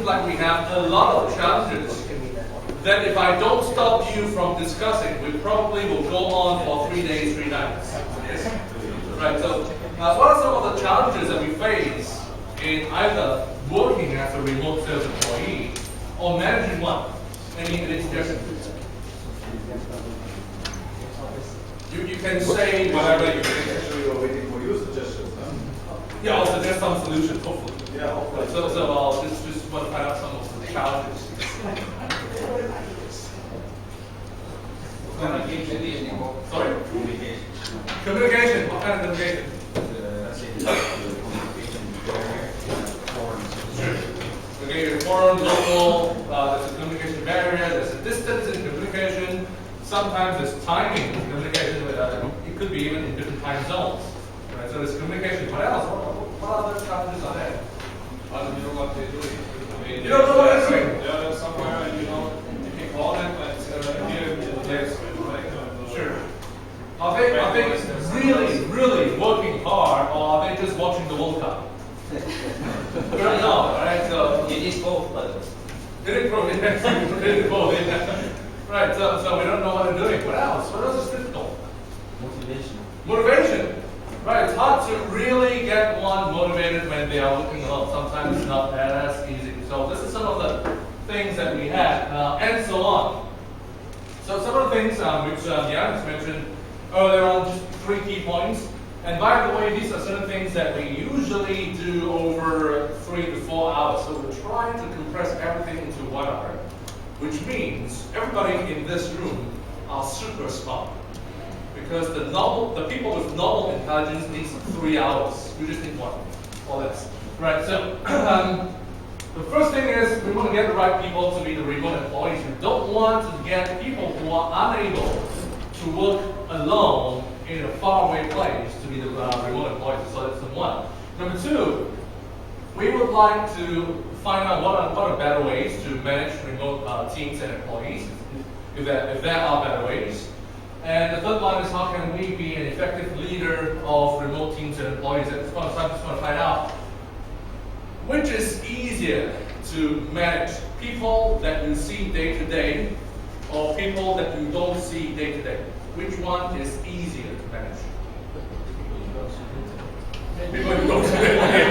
like we have a lot of challenges that if I don't stop you from discussing, we probably will go on for 3 days, 3 nights. Yes? Right, so what are some of the challenges that we face in either working as a remote sales employee or managing one? Any suggestions? You can say whatever you think. Actually, we're waiting for your suggestions. Yeah, I'll suggest some solutions, hopefully. Yeah, hopefully. So I'll just want to find out some of the challenges. Sorry? Communication. What kind of communication? Okay, foreign, local, there's a communication barrier, there's a distance in communication, sometimes there's timing in communication, it could be even in different time zones. Right? So there's communication. What else? What other challenges are there? You don't know what they're doing. You don't know what they're doing? They're somewhere and you can call them, but here, yes. Sure. Are they really working hard, or are they just watching the World Cup? We don't know, right? So It is both, but it is both. Right. So we don't know what they're doing. What else? What else is difficult? Motivation. Right. It's hard to really get one motivated when they are working alone. Sometimes it's not as easy. So this is some of the things that we had, and so on. So some of the things which Jan has mentioned earlier on, just 3 key points. And by the way, these are certain things that we usually do over 3 to 4 hours. So we're trying to compress everything into 1 hour, which means everybody in this room are super smart. Because the people with normal intelligence needs 3 hours. We just need 1 or less. Right, so the first thing is we want to get the right people to be the remote employees. We don't want to get people who are unable to work alone in a faraway place to be the remote employees. So that's number 1. Number 2, we would like to find out what are better ways to manage remote teams and employees, if there are better ways. And the third one is how can we be an effective leader of remote teams and employees. At this point in time, I just want to find out which is easier to manage, people that you see day to day or people that you don't see day to day. Which one is easier to manage? People you don't see day to day.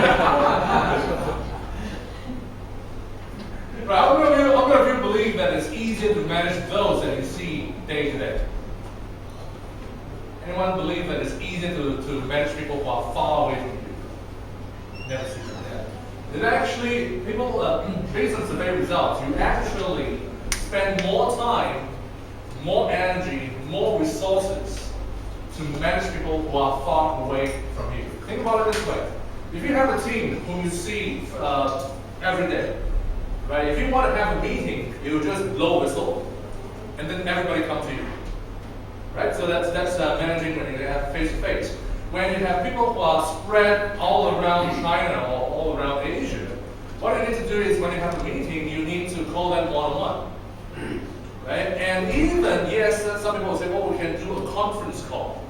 Right, how many of you believe that it's easier to manage those that you see day to day? Anyone believe that it's easier to manage people who are far away from you? Never seen that. It actually, people, based on survey results, you actually spend more time, more energy, more resources to manage people who are far away from you. Think about it this way. If you have a team whom you see every day, right? If you want to have a meeting, you just blow a whistle, and then everybody comes to you. Right? So that's managing when you have face-to-face. When you have people who are spread all around China or all around Asia, what you need to do is when you have a meeting, you need to call them one-on-one. Right? And even, yes, some people will say, well, we can do a conference call.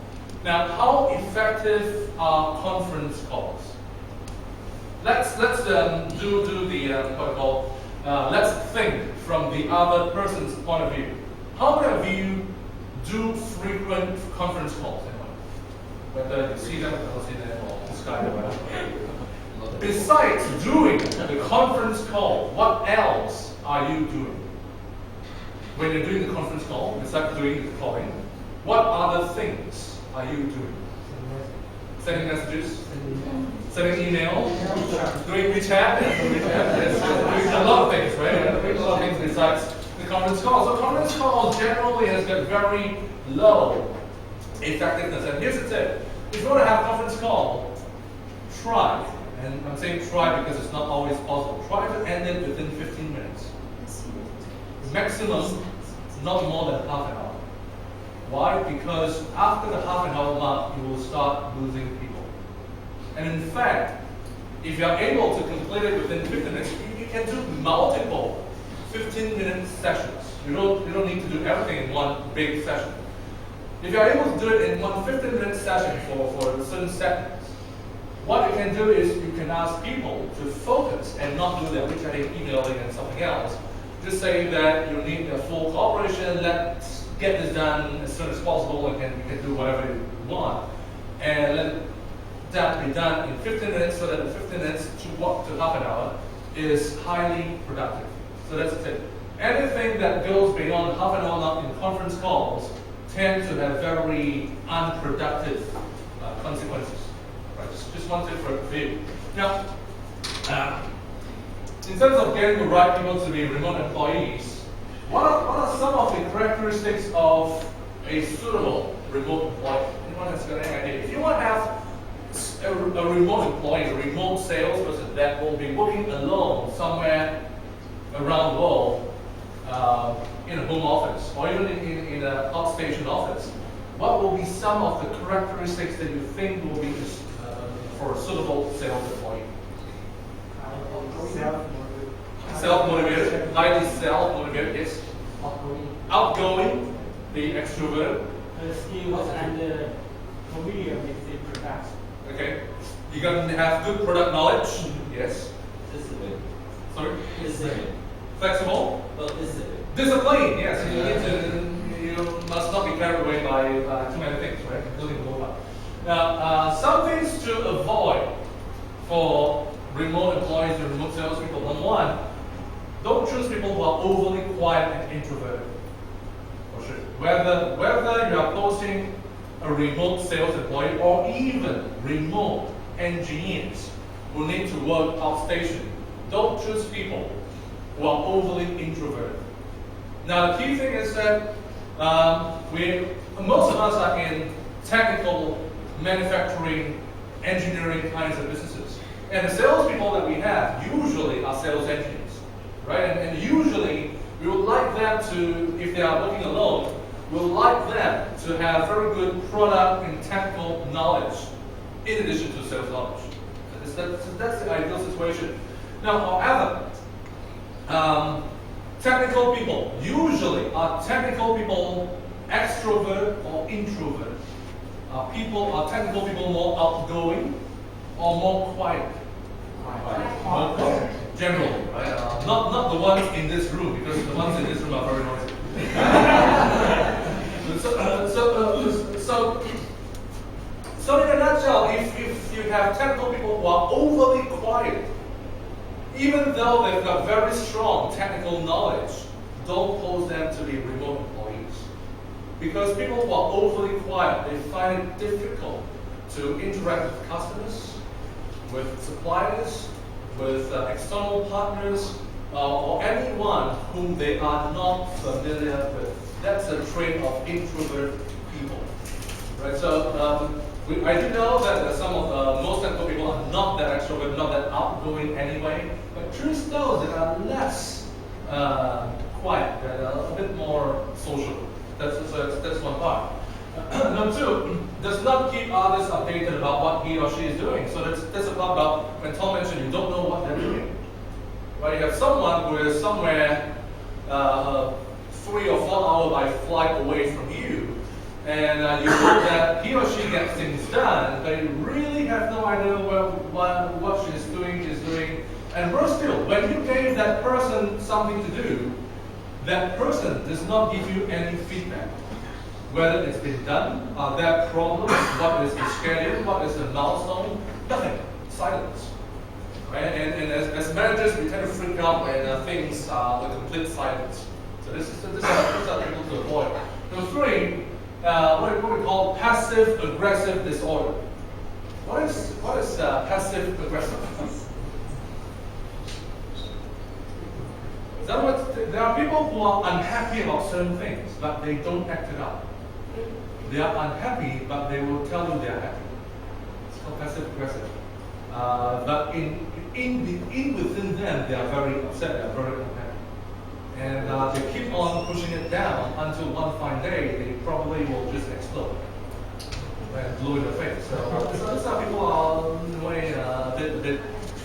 Now, how effective are conference calls? Let's do let's think from the other person's point of view. How many of you do frequent conference calls? Whether you see them or don't see them or Skype or whatever. Besides doing the conference call, what else are you doing? When you're doing the conference call, besides doing the calling, what other things are you doing? Sending messages? Sending emails? Doing WeChat? Yes, doing a lot of things, right? Doing a lot of things besides the conference call. So conference call generally has got very low effectiveness. And here's the tip. If you want to have a conference call, try, and I'm saying try because it's not always possible, try to end it within 15 minutes. Maximum, not more than half an hour. Why? Because after the half an hour mark, you will start losing people. And in fact, if you are able to complete it within 15 minutes, you can do multiple 15-minute sessions. You don't need to do everything in one big session. If you are able to do it in one 15-minute session for certain settings, what you can do is you can ask people to focus and not do their chatting, emailing, and something else. Just say that you need a full cooperation. Let's get this done as soon as possible, and you can do whatever you want. And let that be done in 15 minutes, so that the 15 minutes to half an hour is highly productive. So that's it. Anything that goes beyond half an hour in conference calls tend to have very unproductive consequences. Right? Just one tip for you. Now, in terms of getting the right people to be remote employees, what are some of the characteristics of a suitable remote employee? Anyone has got any idea? If you want to have a remote employee, a remote salesperson that will be working alone somewhere around the world, in a home office or even in an outstation office, what will be some of the characteristics that you think will be for a suitable sales employee? Self-motivated, highly self-motivated, yes. Outgoing, the extrovert. Skills and familiar with the products. Okay. You're going to have good product knowledge. Yes. Discipline. Sorry? Discipline. Flexible? Well, discipline. Discipline, yes. You must not be carried away by too many things, right? Including mobile. Now, some things to avoid for remote employees and remote salespeople. Number one, don't choose people who are overly quiet and introverted. For sure. Whether you are posting a remote sales employee or even remote engineers who need to work outstation, don't choose people who are overly introverted. Now, the key thing is that most of us are in technical, manufacturing, engineering kinds of businesses. And the salespeople that we have usually are sales engineers, right? And usually we would like them to, if they are working alone, we would like them to have very good product and technical knowledge in addition to sales knowledge. That's the ideal situation. Now, however, technical people usually are technical people extrovert or introvert. Are technical people more outgoing or more quiet? More quiet. Generally, right? Not the ones in this room, because the ones in this room are very noisy. So in a nutshell, if you have technical people who are overly quiet, even though they've got very strong technical knowledge, don't pose them to be remote employees. Because people who are overly quiet, they find it difficult to interact with customers, with suppliers, with external partners, or anyone whom they are not familiar with. That's a trait of introvert people. Right? So I do know that some of most technical people are not that extrovert, not that outgoing anyway, but choose those that are less quiet, that are a bit more social. That's one part. Number two, does not keep others updated about what he or she is doing. So that's a part about when Tom mentioned you don't know what they're doing. Right? You have someone who is somewhere 3 or 4 hours by flight away from you, and you hope that he or she gets things done, but you really have no idea what she's doing. And worse still, when you gave that person something to do, that person does not give you any feedback. Whether it's been done, are there problems, what is the schedule, what is the milestone, nothing, silence. Right? And as managers, we tend to freak out when things are the complete silence. So this is something to avoid. Number three, what we call passive-aggressive disorder. What is passive-aggressive? In other words, there are people who are unhappy about certain things, but they don't act it out. They are unhappy, but they will tell you they are happy. It's called passive-aggressive. But within them, they are very upset, they are very unhappy. And they keep on pushing it down until one fine day, they probably will just explode and blow in the face. So some people are in a way a bit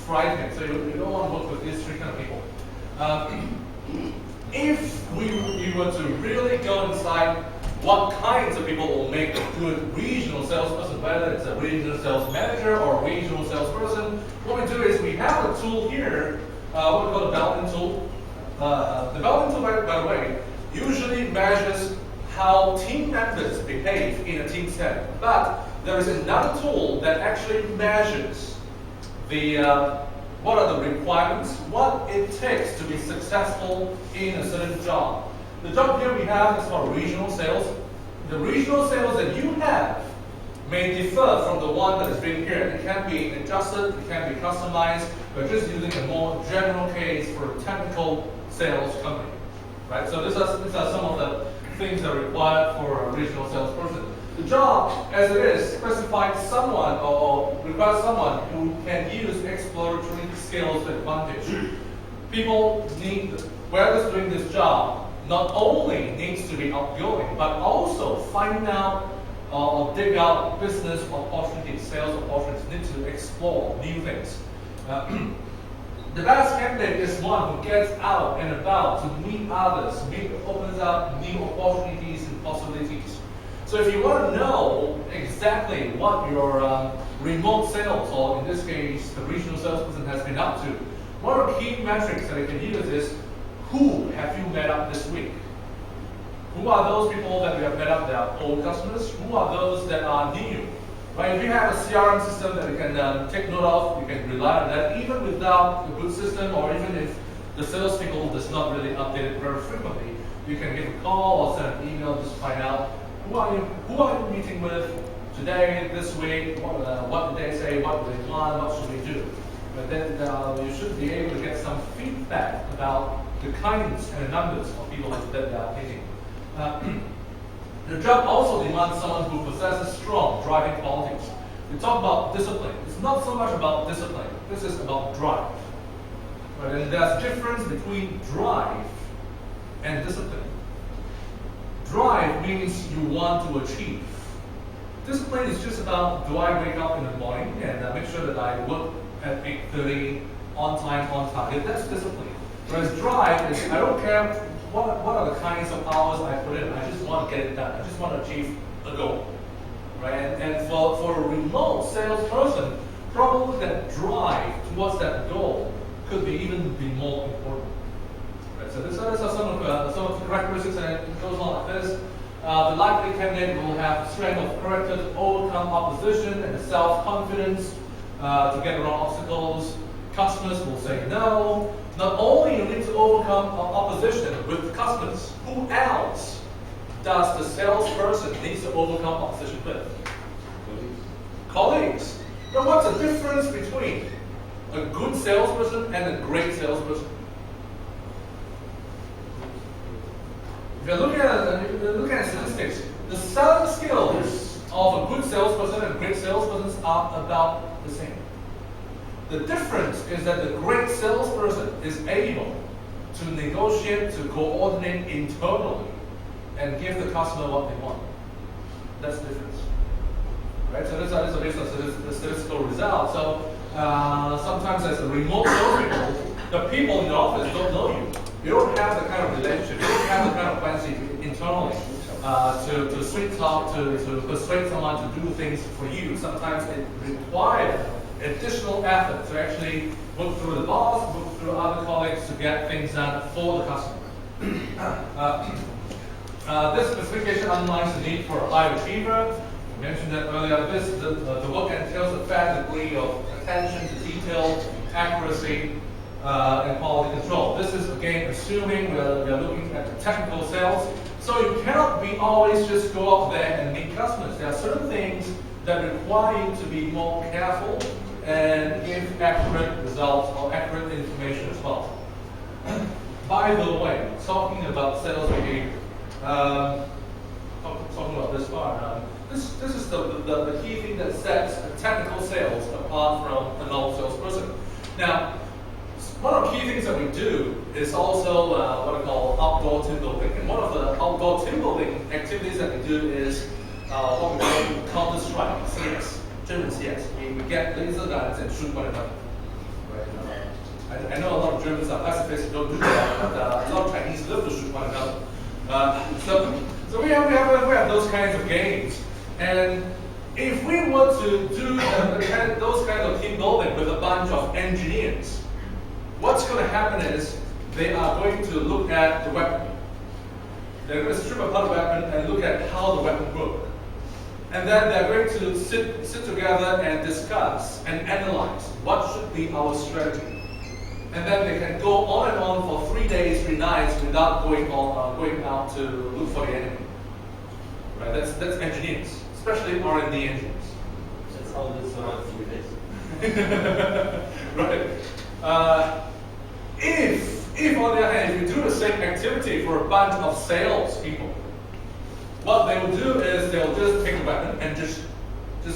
frightening. So you don't want to work with these three kind of people. If we were to really go inside what kinds of people will make a good regional salesperson, whether it's a regional sales manager or a regional salesperson. What we do is we have a tool here, what we call a development tool. The development tool, by the way, usually measures how team members behave in a team setting. But there is another tool that actually measures what are the requirements, what it takes to be successful in a certain job. The job here we have is called regional sales. The regional sales that you have may differ from the one that is being here. It can be adjusted, it can be customized. We're just using a more general case for a technical sales company, right? So these are some of the things that are required for a regional salesperson. The job, as it is, specifies someone or requires someone who can use exploratory skills to advantage. People need, whoever's doing this job, not only needs to be outgoing, but also find out or dig out business opportunities, sales opportunities, need to explore new things. The best candidate is one who gets out and about to meet others, opens up new opportunities and possibilities. So if you want to know exactly what your remote sales, or in this case, the regional salesperson has been up to, one of the key metrics that you can use is, who have you met up this week? Who are those people that we have met up that are old customers? Who are those that are new? Right? If you have a CRM system that you can take note of, you can rely on that. Even without a good system, or even if the salespeople does not really update it very frequently, you can give a call or send an email just to find out who are you meeting with today, this week, what did they say, what do they want, what should we do? But then you should be able to get some feedback about the kinds and the numbers of people that they are meeting. The job also demands someone who possesses strong driving qualities. We talk about discipline. It's not so much about discipline. This is about drive. Right? And there's a difference between drive and discipline. Drive means you want to achieve. Discipline is just about, do I wake up in the morning and make sure that I work at 8:30 on time, on target? That's discipline. Whereas drive is, I don't care what are the kinds of hours I put in. I just want to get it done. I just want to achieve a goal, right? And for a remote salesperson, probably that drive towards that goal could be even be more important. Right? So these are some of the characteristics, and it goes on like this. The likely candidate will have strength of character to overcome opposition and the self-confidence to get around obstacles. Customers will say no. Not only you need to overcome opposition with customers, who else does the salesperson need to overcome opposition with? Colleagues. Now what's the difference between a good salesperson and a great salesperson? If you're looking at statistics, the selling skills of a good salesperson and great salesperson are about the same. The difference is that the great salesperson is able to negotiate, to coordinate internally, and give the customer what they want. That's the difference. Right? So this is based on the statistical result. So sometimes as a remote salespeople, the people in the office don't know you. You don't have the kind of relationship, you don't have the kind of fancy internally to sweet talk, to persuade someone to do things for you. Sometimes it requires additional effort to actually work through the boss, work through other colleagues to get things done for the customer. This specification underlines the need for a high achiever. We mentioned that earlier. The work entails a fair degree of attention to detail, accuracy, and quality control. This is again assuming we are looking at the technical sales. So you cannot be always just go out there and meet customers. There are certain things that require you to be more careful and give accurate results or accurate information as well. By the way, talking about sales behavior, talking about this part, this is the key thing that sets a technical sales apart from a normal salesperson. Now, one of the key things that we do is also what I call outdoor team building. And one of the outdoor team building activities that we do is what we call Counter-Strike, CS, German CS. We get laser guns and shoot one another. Right? I know a lot of Germans are pacifists who don't do that, but a lot of Chinese love to shoot one another. So So we have those kinds of games, and if we were to do those kind of team building with a bunch of engineers, what's going to happen is they are going to look at the weapon. They're going to strip apart the weapon and look at how the weapon works. And then they're going to sit together and discuss and analyze what should be our strategy. And then they can go on and on for 3 days, 3 nights without going out to look for the enemy. Right? That's engineers, especially R&D engineers. That's how this runs through this. Right. If on the other hand, if you do the same activity for a bunch of sales people, what they will do is they'll just take a weapon and just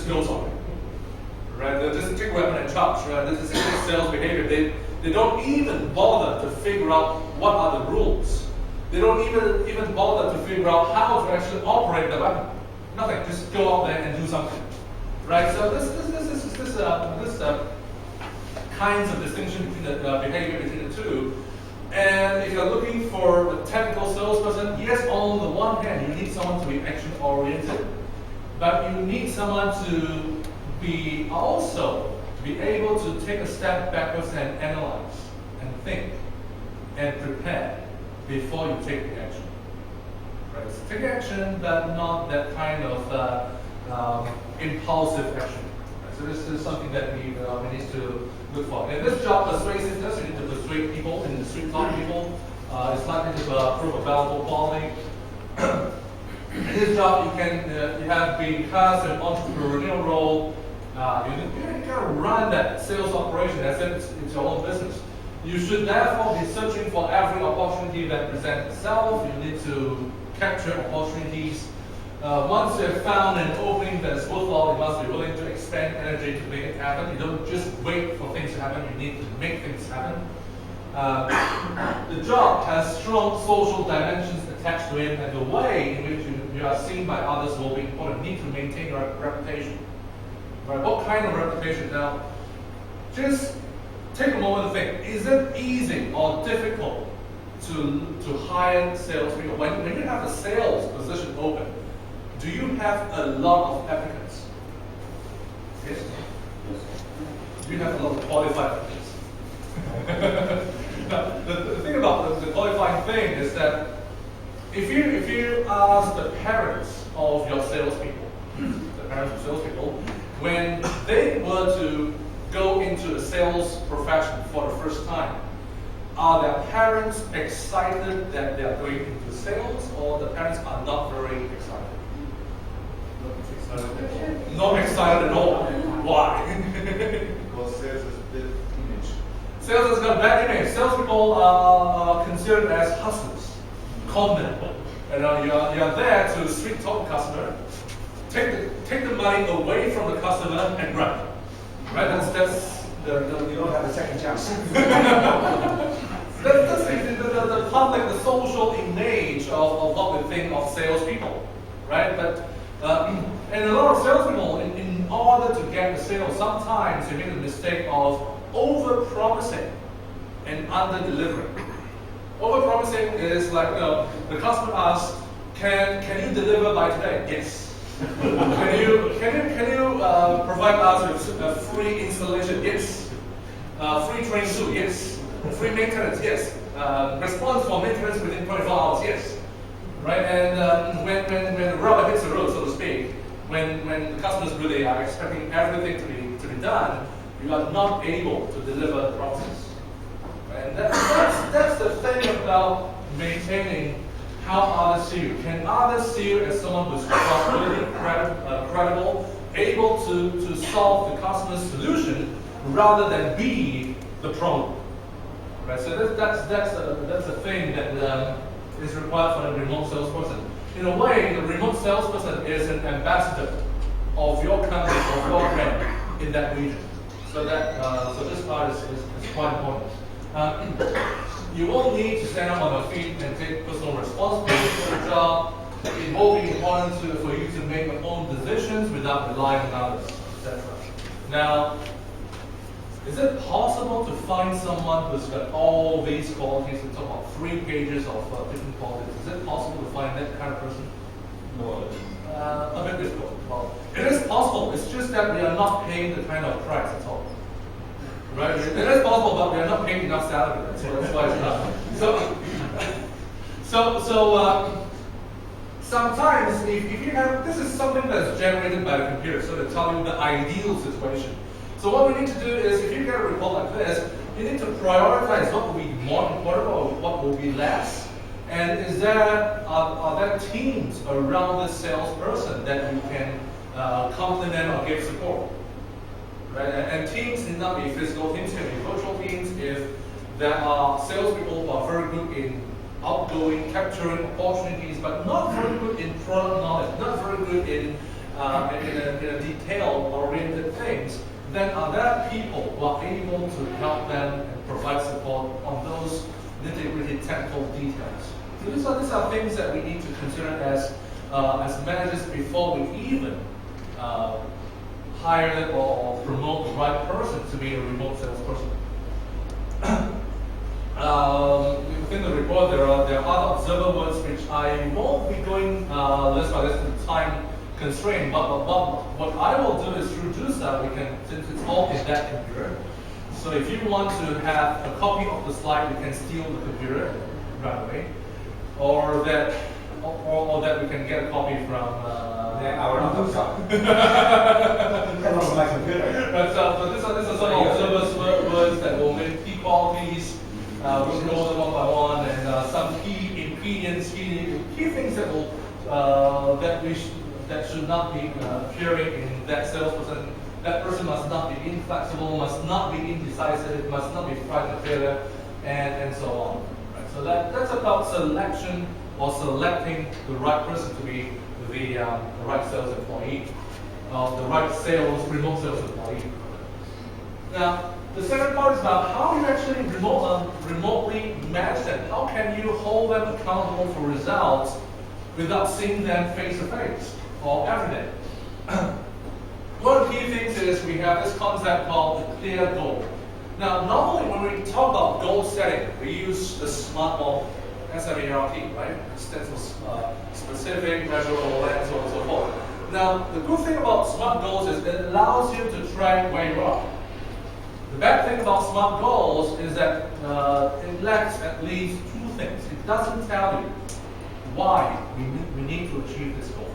go somewhere. Right? They'll just take a weapon and charge. Right? This is sales behavior. They don't even bother to figure out what are the rules. They don't even bother to figure out how to actually operate the weapon. Nothing. Just go out there and do something. Right? So this kinds of distinction between the behavior between the two. And if you're looking for a technical salesperson, yes, on the one hand, you need someone to be action-oriented, but you need someone to be able to take a step backwards and analyze and think and prepare before you take the action. Right? So take action, but not that kind of impulsive action. Right? So this is something that we need to look for. And this job persuasiveness, you need to persuade people, in the street talk people. It's likely to prove a valuable quality. In this job, you have been cast in an entrepreneurial role. You gotta run that sales operation as if it's your own business. You should therefore be searching for every opportunity that presents itself. You need to capture opportunities. Once you have found an opening that is worthwhile, you must be willing to expend energy to make it happen. You don't just wait for things to happen, you need to make things happen. The job has strong social dimensions attached to it, and the way in which you are seen by others will be important. You need to maintain your reputation. Right? What kind of reputation? Now, just take a moment to think, is it easy or difficult to hire salespeople? When you have a sales position open, do you have a lot of applicants? Yes? Do you have a lot of qualified applicants? Now, the thing about the qualifying thing is that if you ask the parents of your salespeople, when they were to go into the sales profession for the first time, are their parents excited that they are going into sales, or the parents are not very excited? Not excited at all. Why? Because sales is a bad image. Sales has got a bad image. Salespeople are considered as hustlers, conmen. You are there to sweet talk the customer, take the money away from the customer and run. Right? That's You don't have a second chance. that's the public, the social image of what we think of salespeople, right? But and a lot of salespeople, in order to get the sale, sometimes you make the mistake of over-promising and under-delivering. Over-promising is like, the customer asks, can you deliver by today? Yes. Can you provide us with a free installation? Yes. Free training too? Yes. Free maintenance? Yes. Response for maintenance within 24 hours? Yes. Right? And when the rubber hits the road, so to speak, when the customers really are expecting everything to be done, you are not able to deliver the promises. And that's the thing about maintaining how others see you. Can others see you as someone who's trustworthy, credible, able to solve the customer's solution rather than be the problem? Right. So that's a thing that is required for a remote salesperson. In a way, the remote salesperson is an ambassador of your company, of your brand in that region. So this part is quite important. You will need to stand up on your feet and take personal responsibility for the job. It will be important for you to make your own decisions without relying on others, etc. Now, is it possible to find someone who's got all these qualities? We talk about 3 pages of different qualities. Is it possible to find that kind of person? No. A bit difficult. Well, it is possible. It's just that we are not paying the kind of price at all. Right? It is possible, but we are not paying enough salary. So that's why it's not. So sometimes if you have, this is something that's generated by the computer, so they tell you the ideal situation. So what we need to do is, if you get a report like this, you need to prioritize what will be more important or what will be less. And are there teams around the salesperson that you can complement or give support? Right? And teams need not be physical teams, can be virtual teams. If there are salespeople who are very good in outgoing, capturing opportunities, but not very good in product knowledge, not very good in a detail-oriented things, then are there people who are able to help them and provide support on those nitty-gritty technical details? So these are things that we need to consider as managers before we even hire or promote the right person to be a remote salesperson. Within the report, there are other observer words which I won't be going list by list to time constraint, but what I will do is through JUSA, we can, since it's all in that computer, so if you want to have a copy of the slide, you can steal the computer right away, or that we can get a copy from Our laptop. That was my computer. So these are some observers words that will make key qualities. We'll go them one by one, and some key ingredients, key things that will that should not be appearing in that salesperson. That person must not be inflexible, must not be indecisive, must not be frightened of failure, and so on. Right? So that's about selection or selecting the right person to be the right sales employee, the right remote sales employee. Now, the second part is about how you actually remotely manage them. How can you hold them accountable for results without seeing them face to face or every day? One of the key things is we have this concept called the clear goal. Now, normally when we talk about goal setting, we use the SMART model, SMART, right? It stands for specific, measurable, and so on and so forth. Now, the good thing about SMART goals is it allows you to track where you are. The bad thing about SMART goals is that it lacks at least two things. It doesn't tell you why we need to achieve this goal.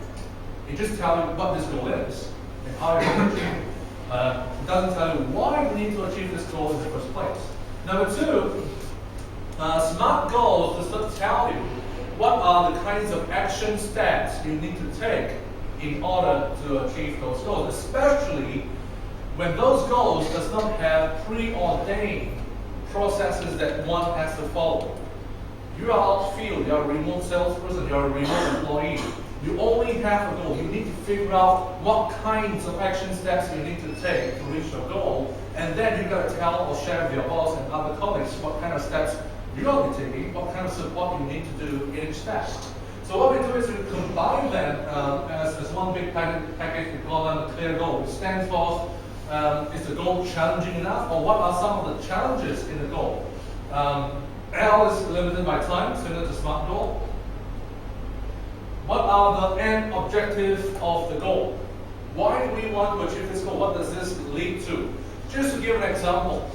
It just tells you what this goal is and how you're going to achieve it. It doesn't tell you why we need to achieve this goal in the first place. Number two, SMART goals does not tell you what are the kinds of action steps you need to take in order to achieve those goals, especially when those goals does not have preordained processes that one has to follow. You are outfield, you are a remote salesperson, you are a remote employee. You only have a goal. You need to figure out what kinds of action steps you need to take to reach your goal, and then you got to tell or share with your boss and other colleagues what kind of steps you are taking, what kind of support you need to do in each step. So what we do is we combine them as one big package. We call them a clear goal. It stands for is the goal challenging enough, or what are some of the challenges in the goal? L is limited by time, similar to SMART goal. What are the end objectives of the goal? Why do we want to achieve this goal? What does this lead to? Just to give an example,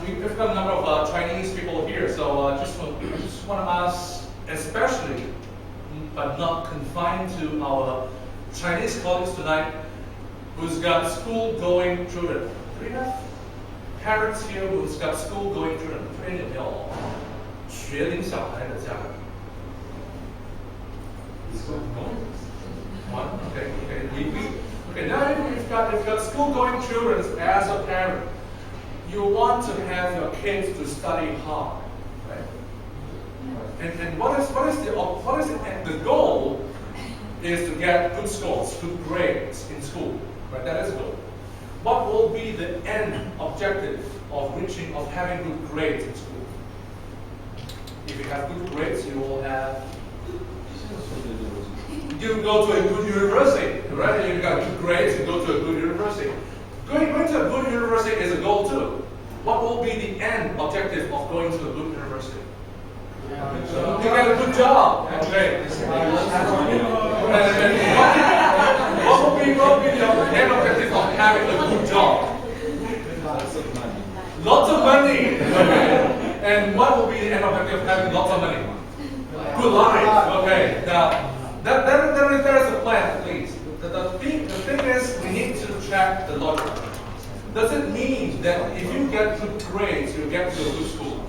we've got a number of Chinese people here, so I just want to ask, especially, but not confined to our Chinese colleagues tonight, who's got school-going children. Do we have parents here who's got school-going children? 这边有没有学龄小孩的家人？ One. Okay. Okay. Now you've got school-going children as a parent. You want to have your kids to study hard, right? And what is the goal is to get good scores, good grades in school, right? That is the goal. What will be the end objective of having good grades in school? If you have good grades, you will have. You go to a good university, right? You got good grades, you go to a good university. Going to a good university is a goal too. What will be the end objective of going to a good university? You get a good job. Okay. What will be the end objective of having a good job? Lots of money. Okay. And what will be the end objective of having lots of money? Good life. Okay. Now, there is a plan at least. The thing is, we need to check the logic. Does it mean that if you get good grades, you get to a good school?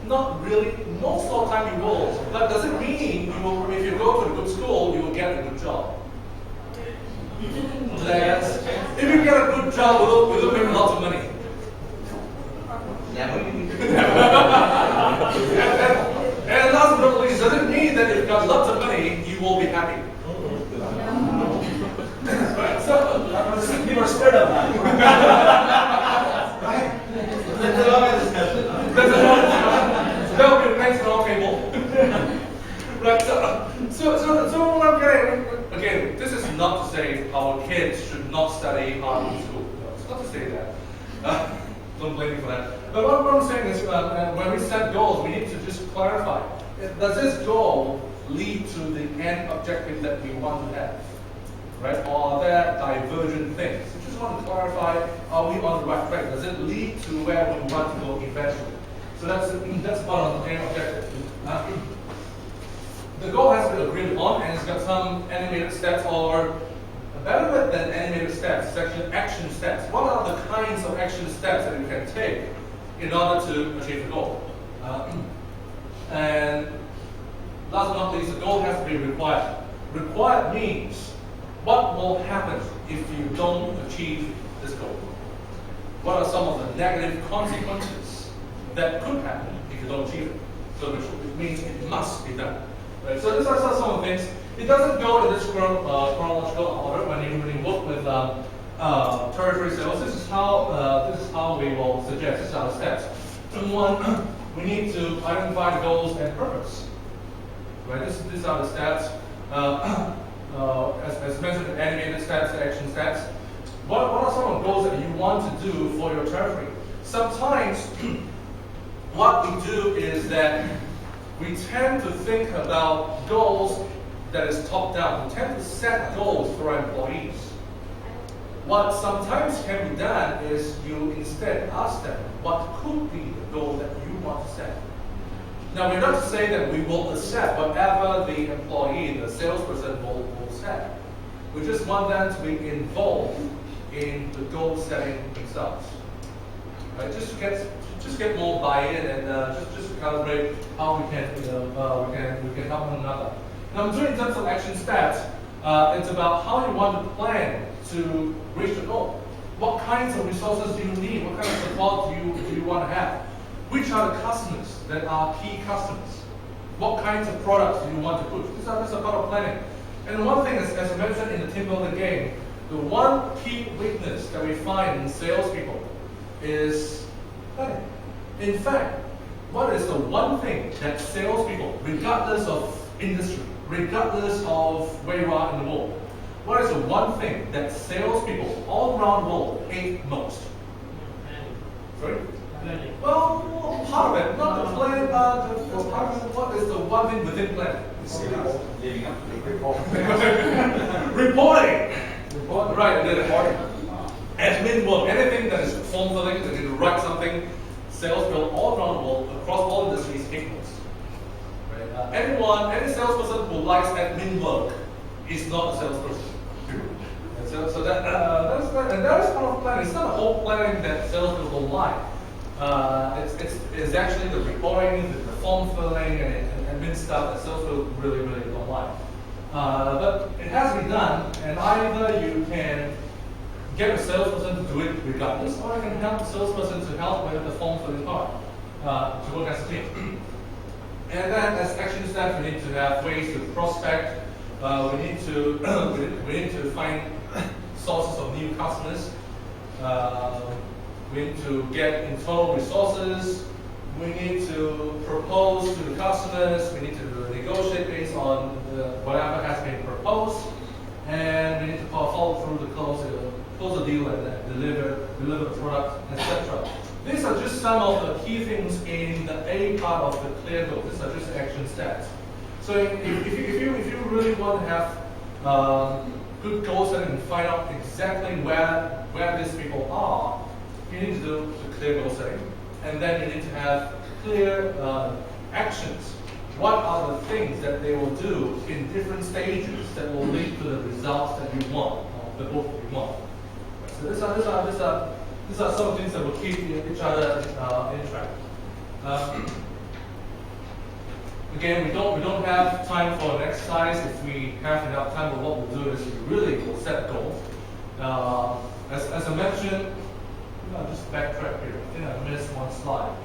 Not really. Most of the time you will. But does it mean if you go to a good school, you will get a good job? Yes. If you get a good job, will you make lots of money? Never. And last but not least, does it mean that if you got lots of money, you will be happy? Right. So People are scared of that. That's a long discussion. That will be the next round table. Right. So what I'm getting again, this is not to say our kids should not study hard in school. It's not to say that. Don't blame me for that. But what I'm saying is, when we set goals, we need to just clarify: does this goal lead to the end objective that we want to have? Right? Or are there divergent things? We just want to clarify: are we on the right track? Does it lead to where we want to go eventually? So that's part of the end objective. The goal has to be agreed upon, and it's got some animated steps, or better than animated steps, it's actually action steps. What are the kinds of action steps that you can take in order to achieve the goal? And last but not least, the goal has to be required. Required means what will happen if you don't achieve this goal? What are some of the negative consequences that could happen if you don't achieve it? So it means it must be done. Right? So these are some of the things. It doesn't go in this chronological order when you work with territory sales. This is how we will suggest. These are the steps. One, we need to identify the goals and purpose. Right? These are the steps. As mentioned, the animated steps, the action steps. What are some of the goals that you want to do for your territory? Sometimes what we do is that we tend to think about goals that is top down. We tend to set goals for our employees. What sometimes can be done is you instead ask them what could be the goal that you want to set. Now, we're not to say that we will accept whatever the employee, the salesperson will set. We just want them to be involved in the goal setting themselves. Right? Just get more buy-in and just to calibrate how we can help one another. Number 3, in terms of action steps, it's about how you want to plan to reach the goal. What kinds of resources do you need? What kind of support do you want to have? Which are the customers that are key customers? What kinds of products do you want to push? This is a part of planning. And one thing, as I mentioned in the team building game, the one key weakness that we find in salespeople is planning. In fact, what is the one thing that salespeople, regardless of industry, regardless of where you are in the world, what is the one thing that salespeople all around the world hate most? Sorry? Well, part of it, not the plan, what is the one thing within plan? Living up to the Reporting. Right, the reporting. Admin work, anything that is form filling, that you write something, salespeople all around the world, across all industries, hate most. Right? Any salesperson who likes admin work is not a salesperson. So that is part of planning. It's not the whole planning that salespeople like. It's actually the reporting, the form filling, and admin stuff that salespeople really don't like. But it has to be done, and either you can get a salesperson to do it regardless, or you can help the salesperson to help with the form filling part to work as a team. And then, as action steps, we need to have ways to prospect. We need to find sources of new customers. We need to get internal resources. We need to propose to the customers. We need to negotiate based on whatever has been proposed, and we need to follow through the close the deal and deliver the product, etc. these are just some of the key things in the A part of the clear goals. These are just action steps. So if you really want to have good goal setting and find out exactly where these people are, you need to do the clear goal setting, and then you need to have clear actions. What are the things that they will do in different stages that will lead to the results that you want, or the goal that you want? So these are some things that will keep each other in track. Again, we don't have time for an exercise. If we have enough time, but what we'll do is we really will set goals. As I mentioned, I'll just backtrack here. I think I missed one slide.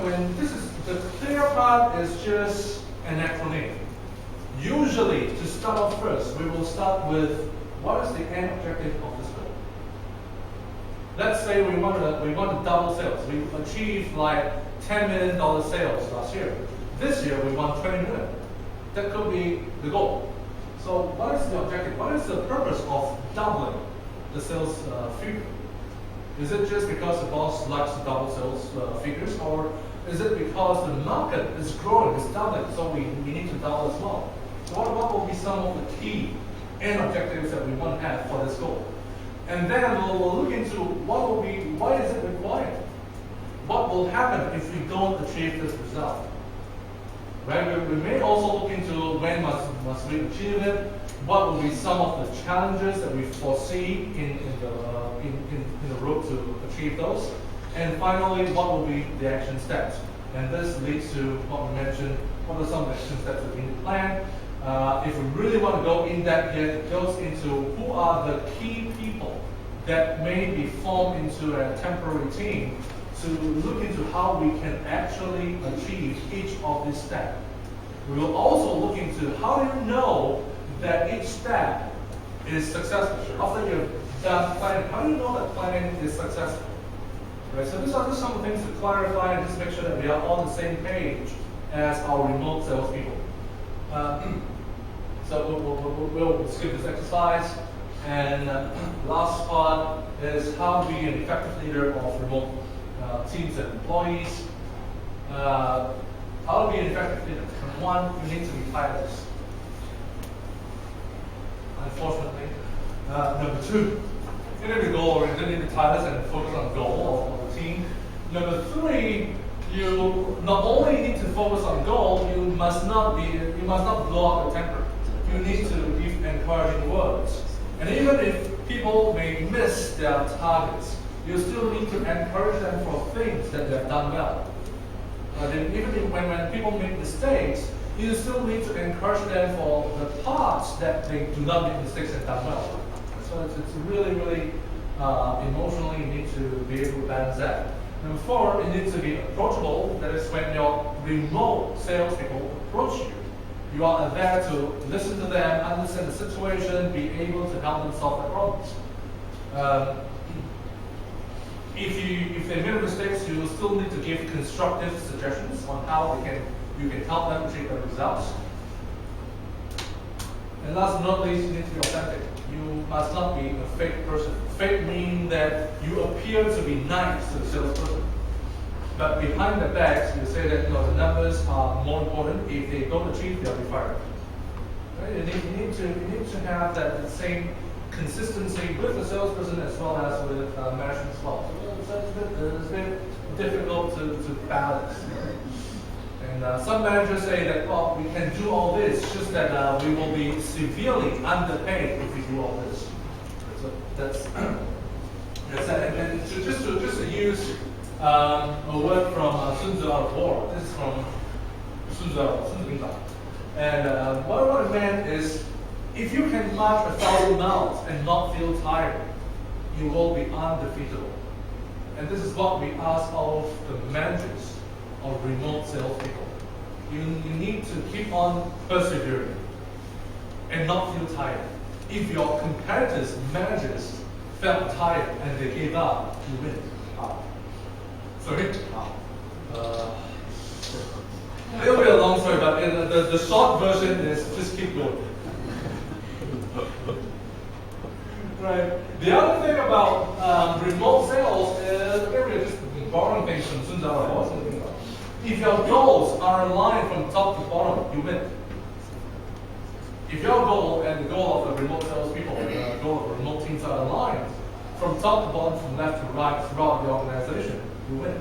When this is the clear part is just an acronym. Usually, to start off first, we will start with what is the end objective of this goal. Let's say we want to double sales. We achieved like $10 million sales last year. This year we want 20 million. That could be the goal. So what is the objective? What is the purpose of doubling the sales figure? Is it just because the boss likes to double sales figures, or is it because the market is growing, is doubling, so we need to double as well? So what will be some of the key end objectives that we want to have for this goal? And then we'll look into why is it required? What will happen if we don't achieve this result? Right? We may also look into when must we achieve it, what will be some of the challenges that we foresee in the road to achieve those, and finally, what will be the action steps. And this leads to what we mentioned, what are some of the action steps that we need to plan. If we really want to go in depth here, it goes into who are the key people that may be formed into a temporary team to look into how we can actually achieve each of these steps. We will also look into how do you know that each step is successful. After you've done planning, how do you know that planning is successful? Right? So these are just some things to clarify and just make sure that we are on the same page as our remote salespeople. So we'll skip this exercise. And last part is how to be an effective leader of remote teams and employees. How to be an effective leader. Number one, you need to be tireless. Unfortunately. Number two, you need to be goal-oriented, you need to be tireless and focus on goal of the team. Number three, you not only need to focus on goal, you must not blow up your temper. You need to give encouraging words. And even if people may miss their targets, you still need to encourage them for things that they've done well. Even when people make mistakes, you still need to encourage them for the parts that they do not make mistakes and done well. So it's really, really emotionally, you need to be able to balance that. Number four, it needs to be approachable. That is when your remote salespeople approach you. You are there to listen to them, understand the situation, be able to help them solve their problems. If they make mistakes, you still need to give constructive suggestions on how you can help them achieve the results. And last but not least, you need to be authentic. You must not be a fake person. Fake meaning that you appear to be nice to the salesperson, but behind the backs, you say that the numbers are more important. If they don't achieve, they'll be fired. Right? You need to have that same consistency with the salesperson as well as with management as well. So it's a bit difficult to balance. And some managers say that, well, we can do all this, just that we will be severely underpaid if we do all this. So that's that. And just to use a word from Sun Tzu out of war. This is from Sun Tzu. And what it meant is, if you can march 1,000 miles and not feel tired, you will be undefeatable. And this is what we ask of the managers of remote salespeople. You need to keep on persevering and not feel tired. If your competitors, managers, felt tired and they gave up, you win. Sorry? It'll be a long story, but the short version is just keep going. Right. The other thing about remote sales is, again, we're borrowing things from Sun Zhao. If your goals are aligned from top to bottom, you win. If your goal and the goal of the remote salespeople and the goal of the remote teams are aligned from top to bottom, from left to right throughout the organization, you win.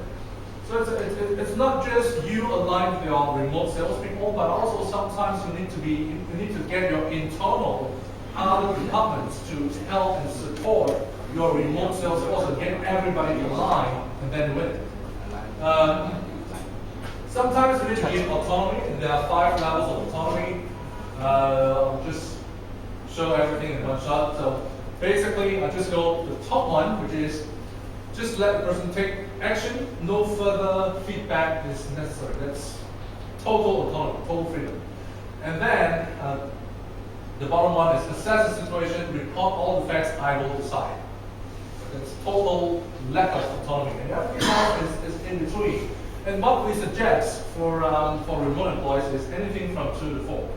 So it's not just you aligned with your remote salespeople, but also sometimes you need to get your internal other departments to help and support your remote sales force and get everybody in line and then win. Sometimes you need to give autonomy, and there are 5 levels of autonomy. I'll just show everything in one shot. So basically, I just go to the top one, which is just let the person take action. No further feedback is necessary. That's total autonomy, total freedom. And then the bottom one is assess the situation, report all the facts, I will decide. It's total lack of autonomy, and everything else is in between. And what we suggest for remote employees is anything from 2 to 4.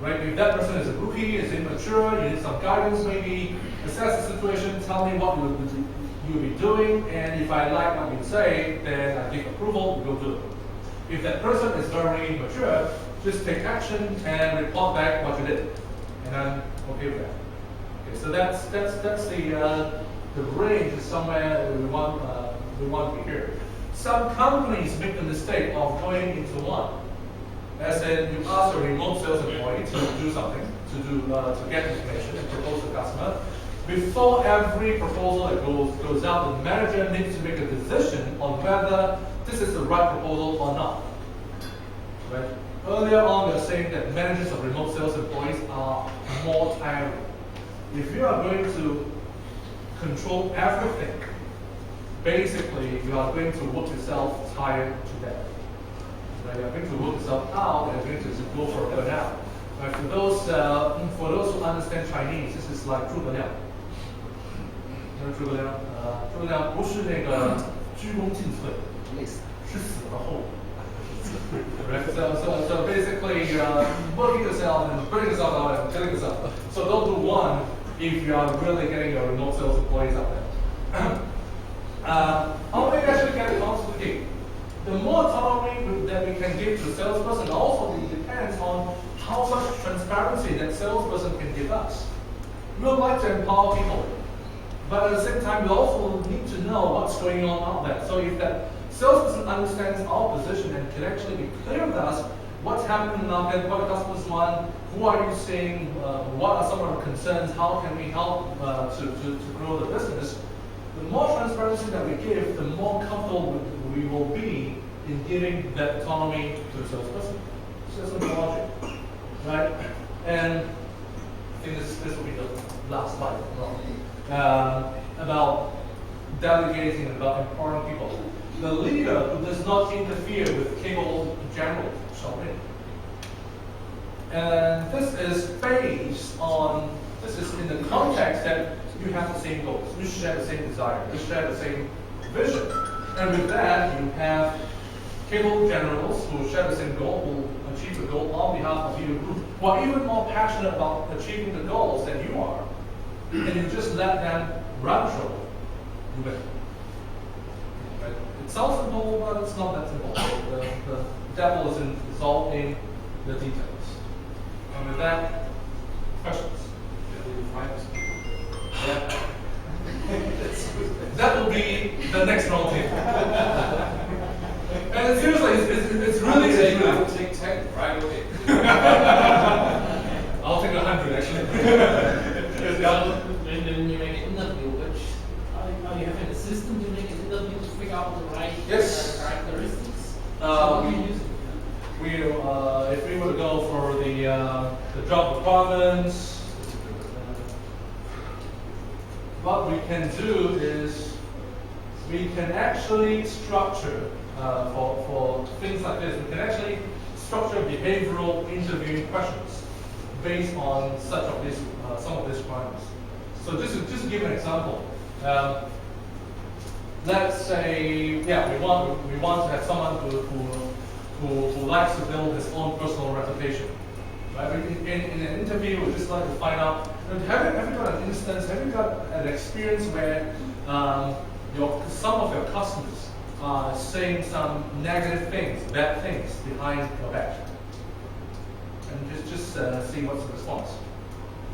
Right? If that person is a rookie, is immature, you need some guidance, maybe assess the situation, tell me what you'll be doing, and if I like what you say, then I give approval, we'll do it. If that person is very mature, just take action and report back what you did, and I'm okay with that. Okay, so that's the range is somewhere we want to be here. Some companies make the mistake of going into one. As in, you ask a remote sales employee to do something, to get information and propose to the customer. Before every proposal that goes out, the manager needs to make a decision on whether this is the right proposal or not. Right? Earlier on, we were saying that managers of remote sales employees are more tiring. If you are going to control everything, basically you are going to work yourself tired to death. Right? You are going to work yourself out and you're going to go for a burnout. Right? For those who understand Chinese, this is like 诸葛亮。诸葛亮，诸葛亮不是那个鞠躬尽瘁，是死而后已。Right? So basically, working yourself and putting yourself out and killing yourself. So don't do one if you are really getting your remote sales employees out there. How do we actually get autonomy to the team? The more autonomy that we can give to a salesperson also depends on how much transparency that salesperson can give us. We would like to empower people, but at the same time, we also need to know what's going on out there. So if that salesperson understands our position and can actually be clear with us what's happening in the market, what the customers want, who are you seeing, what are some of the concerns, how can we help to grow the business, the more transparency that we give, the more comfortable we will be in giving that autonomy to the salesperson. It's just simple logic, right? And I think this will be the last slide about delegating, about empowering people. The leader who does not interfere with capable generals shall win. And this is based on, this is in the context that you have the same goals, you share the same desire, you share the same vision. And with that, you have capable generals who share the same goal, who achieve the goal on behalf of you, who are even more passionate about achieving the goals than you are. And you just let them run show, you win. Right? It sounds simple, but it's not that simple. The devil is all in the details. And with that, questions? Yeah. That will be the next round table. And seriously, it's really saying good. I would take 10, right? Okay. I'll take 100 actually. When you make an interview, which are you having a system to make an interview to figure out the right characteristics? How do you use it? If we were to go for the job requirements, what we can do is we can actually structure for things like this. We can actually structure behavioral interviewing questions based on some of these requirements. So just to give an example, let's say we want to have someone who likes to build his own personal reputation. Right? In an interview, we just like to find out, have you got an instance, have you got an experience where some of your customers saying some negative things, bad things behind your back, and just see what's the response,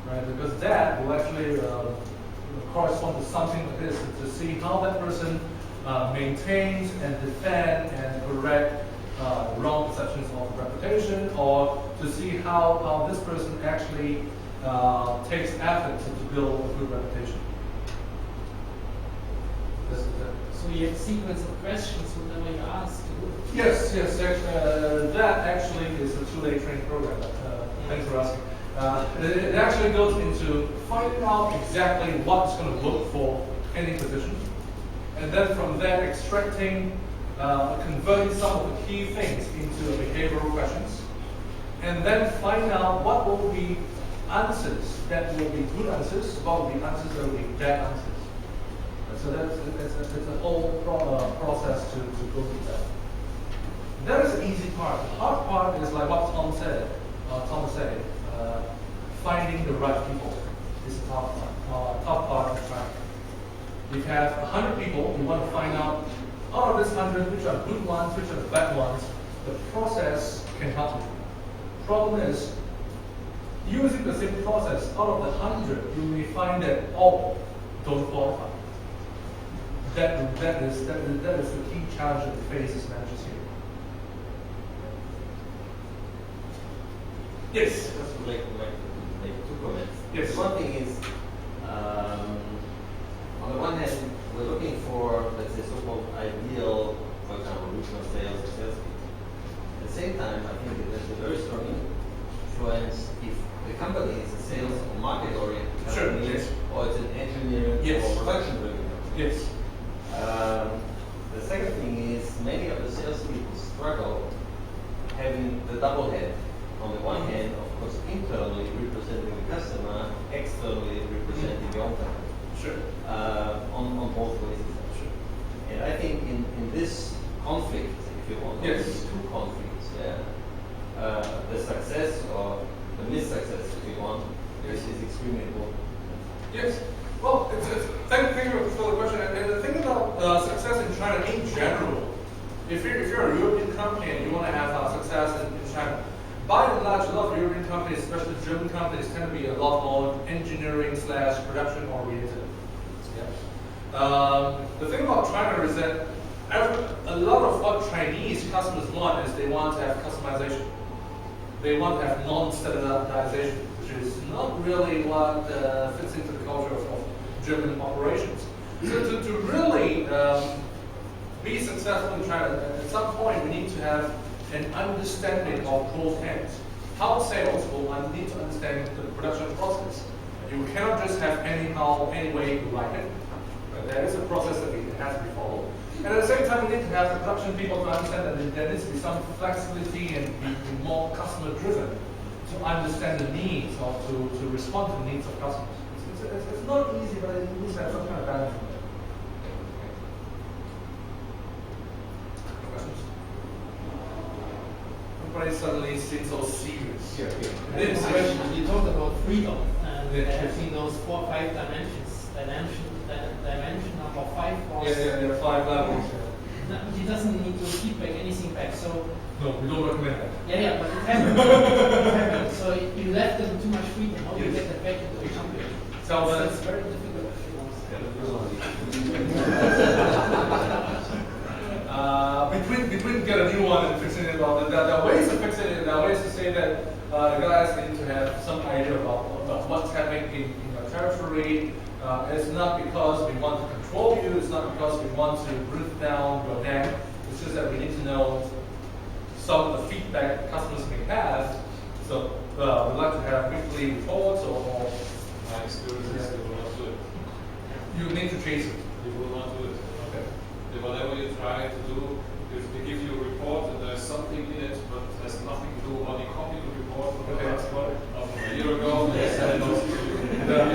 right? Because that will actually correspond to something like this, to see how that person maintains and defend and correct wrong perceptions of reputation, or to see how this person actually takes effort to build a good reputation. So you have a sequence of questions whenever you ask. Yes. That actually is a two-day training program. Thanks for asking. It actually goes into finding out exactly what's going to look for any position, and then from there extracting, converting some of the key things into behavioral questions, and then find out what will be answers that will be good answers, what will be answers that will be bad answers. So it's a whole process to go through that. That is the easy part. The hard part is like what Thomas said, finding the right people is the tough part of trying. If you have 100 people, you want to find out of this 100 which are good ones, which are the bad ones. The process can help you. Problem is, using the same process, out of the 100, you may find that all don't qualify. That is the key challenge that we face as managers here. Yes. Just would like to make two comments. Yes. One thing is, on the one hand, we're looking for, let's say, so-called ideal, for example, regional sales or salespeople. At the same time, I think that there's a very strong influence if the company is a sales or market-oriented company, yes. or it's an engineering Yes. or production-driven company. Yes. The second thing is many of the salespeople struggle having the double head. On the one hand, of course, internally representing the customer, externally representing the own company. Sure. On both ways. Sure. And I think in this conflict, if you want, yes. these two conflicts, the success or the mis-success, if you want, yes. is extremely important. Yes. Well, thank you for the question. And the thing about success in China in general, if you're a European company and you want to have success in China, by and large, a lot of European companies, especially German companies, tend to be a lot more engineering/production oriented. Yeah. The thing about China is that a lot of what Chinese customers want is they want to have customization. They want to have non-standardization, which is not really what fits into the culture of German operations. So to really be successful in China, at some point we need to have an understanding of both ends. How sales will need to understand the production process. You cannot just have any way you like it. There is a process that has to be followed. And at the same time, we need to have the production people to understand that there needs to be some flexibility and be more customer driven to understand the needs or to respond to the needs of customers. It's not easy, but it needs to have some kind of balance. Questions? Everybody suddenly seems so serious. You talked about freedom, and I've seen those 4 or 5 dimensions. Dimension number 5 was. There are 5 levels. No, he doesn't need to keep anything back. So. No, we don't recommend that. Yeah, but it happened. It happened. So you left them too much freedom. How do you get that back into the company? So it's very difficult. Between get a new one and fixing it all, there are ways to fix it. There are ways to say that guys need to have some idea about what's happening in your territory. It's not because we want to control you. It's not because we want to breathe down your neck. It's just that we need to know some of the feedback customers may have. So we'd like to have weekly reports or My experience is they will not do it. you need to chase it. They will not do it. Okay. Whatever you try to do, if they give you a report and there's something in it, but has nothing to do, or they copy the report from the last one of a year ago, they said you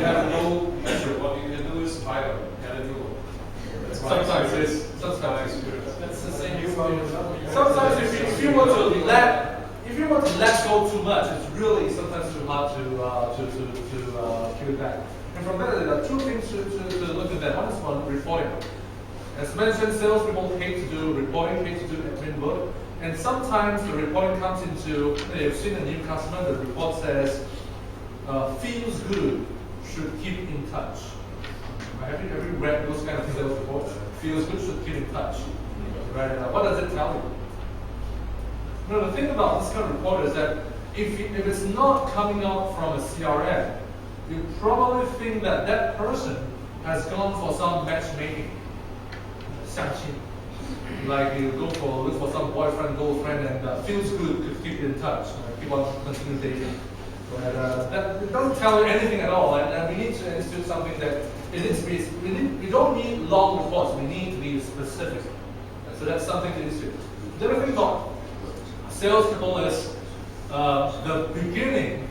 have no measure. What you can do is fire, get a new one. That's my Sometimes experience. it's sometimes experience. That's the same experience. Sometimes if you want to let go too much, it's really sometimes too hard to kill it back. And from there, there are 2 things to look at that. One is reporting. As mentioned, salespeople hate to do reporting, hate to do admin work, and sometimes the reporting comes into, you've seen a new customer, the report says, feels good, should keep in touch. Have you read those kind of sales reports? Feels good, should keep in touch. Right? What does it tell you? The thing about this kind of report is that if it's not coming out from a CRM, you probably think that that person has gone for some matchmaking. 相亲. Like you look for some boyfriend, girlfriend, and feels good to keep in touch, keep on continue dating. But it doesn't tell you anything at all, and we need to institute something that it needs to be. We don't need long reports. We need to be specific. So that's something to institute. The other thing about salespeople is the beginning.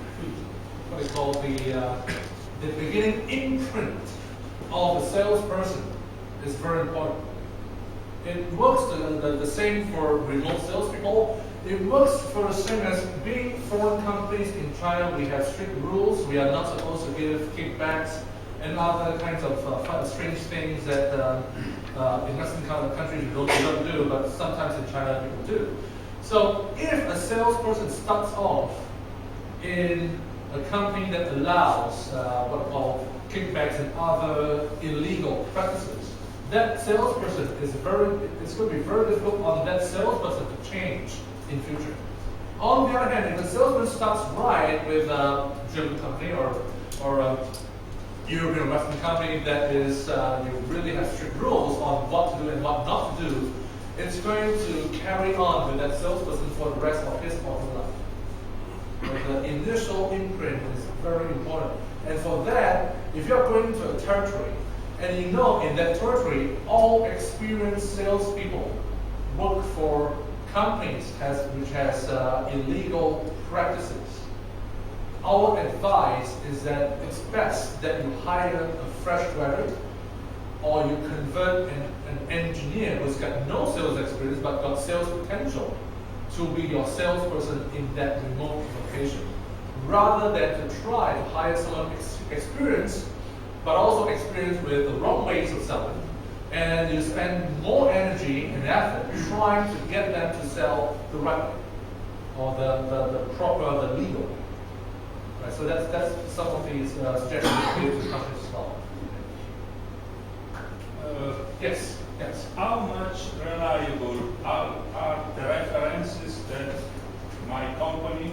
What they call the beginning imprint of the salesperson is very important. It works the same for remote salespeople. It works for the same as being foreign companies in China. We have strict rules. We are not supposed to give kickbacks and other kinds of strange things that in Western countries you don't do, but sometimes in China people do. So if a salesperson starts off in a company that allows what are called kickbacks and other illegal practices, that salesperson it's going to be very difficult on that salesperson to change in future. On the other hand, if the salesman starts right with a German company or a European Western company that is you really have strict rules on what to do and what not to do, it's going to carry on with that salesperson for the rest of his or her life. But the initial imprint is very important. And for that, if you're going to a territory, and you know in that territory, all experienced salespeople work for companies which has illegal practices, our advice is that it's best that you hire a fresh graduate or you convert an engineer who's got no sales experience but got sales potential to be your salesperson in that remote location, rather than to try to hire someone experienced but also experienced with the wrong ways of selling, and you spend more energy and effort trying to get them to sell the right way, or the proper, the legal way. Right, so that's some of these suggestions we give to companies as well. Yes. How much reliable are the references that my company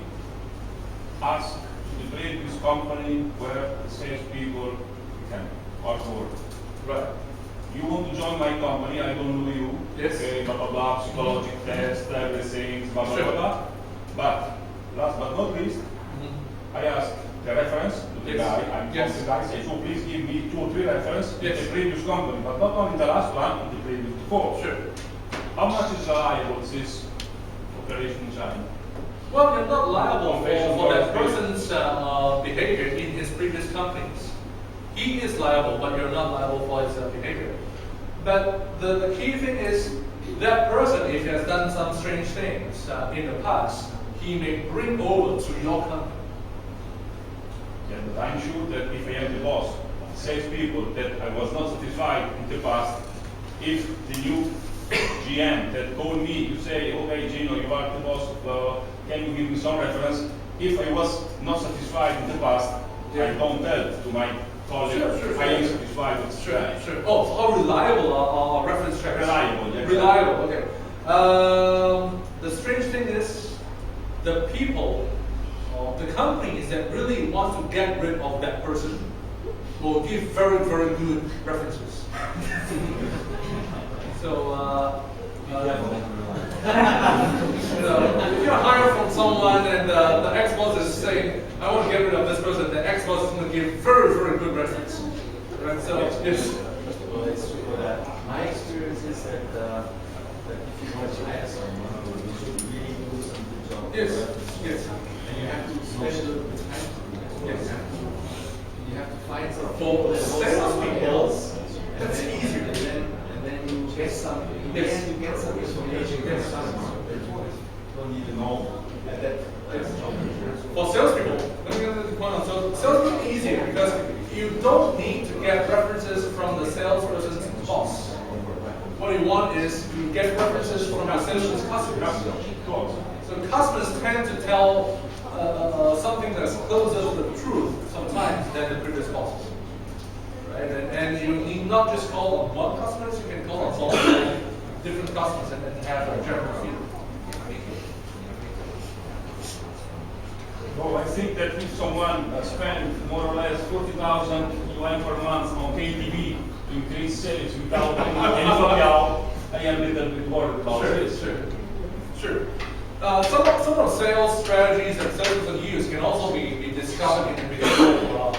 asked to the previous company where the salespeople can work? Right. You want to join my company, I don't know you. Yes. Okay, blah blah blah, psychological test, everything, blah blah Sure. blah. But last but not least, I asked the reference to the guy, I'm Yes. from the guy, say, so please give me 2 or 3 references Yes. to the previous company, but not only the last one, but the previous before. Sure. How much is reliable this operation in China? Well, you're not liable for that person's behavior in his previous companies. He is liable, but you're not liable for his behavior. But the key thing is that person, if he has done some strange things in the past, he may bring over to your company. Yeah, but I'm sure that if I am the boss of salespeople that I was not satisfied in the past, if the new GM that called me to say, okay, Gino, you are the boss, can you give me some reference? If I was not satisfied in the past, I don't tell to my colleague, Sure. I am satisfied with this guy. Sure. Oh, so how reliable are reference checks? Reliable, yeah. Reliable, okay. The strange thing is, the people, or the companies that really want to get rid of that person will give very, very good references. So, if you're hired from someone and the ex-boss is saying, I want to get rid of this person, the ex-boss is going to give very, very good reference. Right? So, yes. Well, it's true. My experience is that if you want to hire someone, you should really do some good job. Yes. And you have to spend a little bit of time to do that. Yes. You have to find some For people that know salespeople, something else. that's easier. And then you get some. Yes. You get some information. Yes. From someone that you don't need to know. And that's the job. For salespeople, let me get the point on. So salespeople are easier because you don't need to get references from the salesperson's boss. what you want is to get references from essential customers. So customers tend to tell something that's closer to the truth sometimes than the previous bosses. Right? And you need not just call on one customer, you can call on multiple different customers and then have a general feedback. Well, I think that if someone spends more or less 40,000 yuan per month on KTV to increase sales without any follow-up, I am a little bit worried about this. Sure. Some of sales strategies that salespeople use can also be discussed in the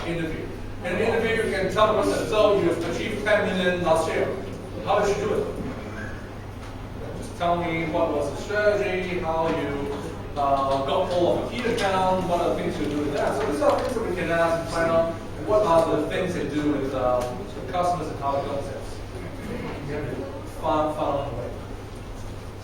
interview. In the interview, you can tell the person, so you've achieved 10 million last year. How did you do it? Just tell me what was the strategy, how you got hold of a key account, what are the things you do with that. So these are things that we can ask and find out what are the things they do with customers and how they got sales. Far away.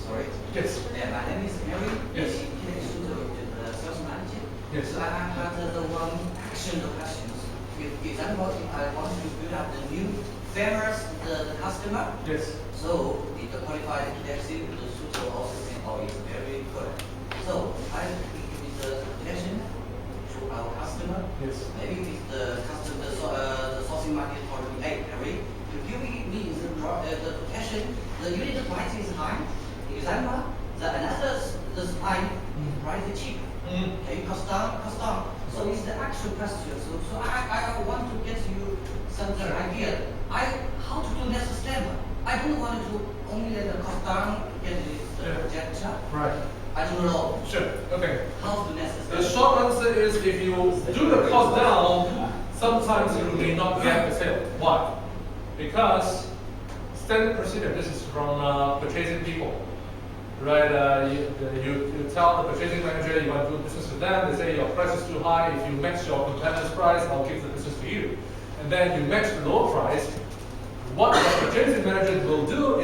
Sorry. Yes. My name is Mary. Yes. The sales manager. Yes. So I have the one action questions. For example, if I want to build up the new famous the customer. Yes. So if the qualified executive, the suitable also saying, oh, it's very good. So I give the suggestion to our customer. Yes. Maybe if the customer, the sourcing market for me, hey, Harry, you give me the question, the unit price is high. Example, the supply price is cheap. Can you cost down? So it's the actual question. So I want to get you some idea. How to do next step. I don't want to only let the cost down, get the project. Right. I don't know. Sure. Okay. How to next step. The short answer is if you do the cost down, sometimes you may not get the sale. Why? Because standard procedure, this is from purchasing people. Right, you tell the purchasing manager you want to do business with them. They say your price is too high. If you match your competitor's price, I'll give the business to you. And then you match the low price. What the purchasing manager will do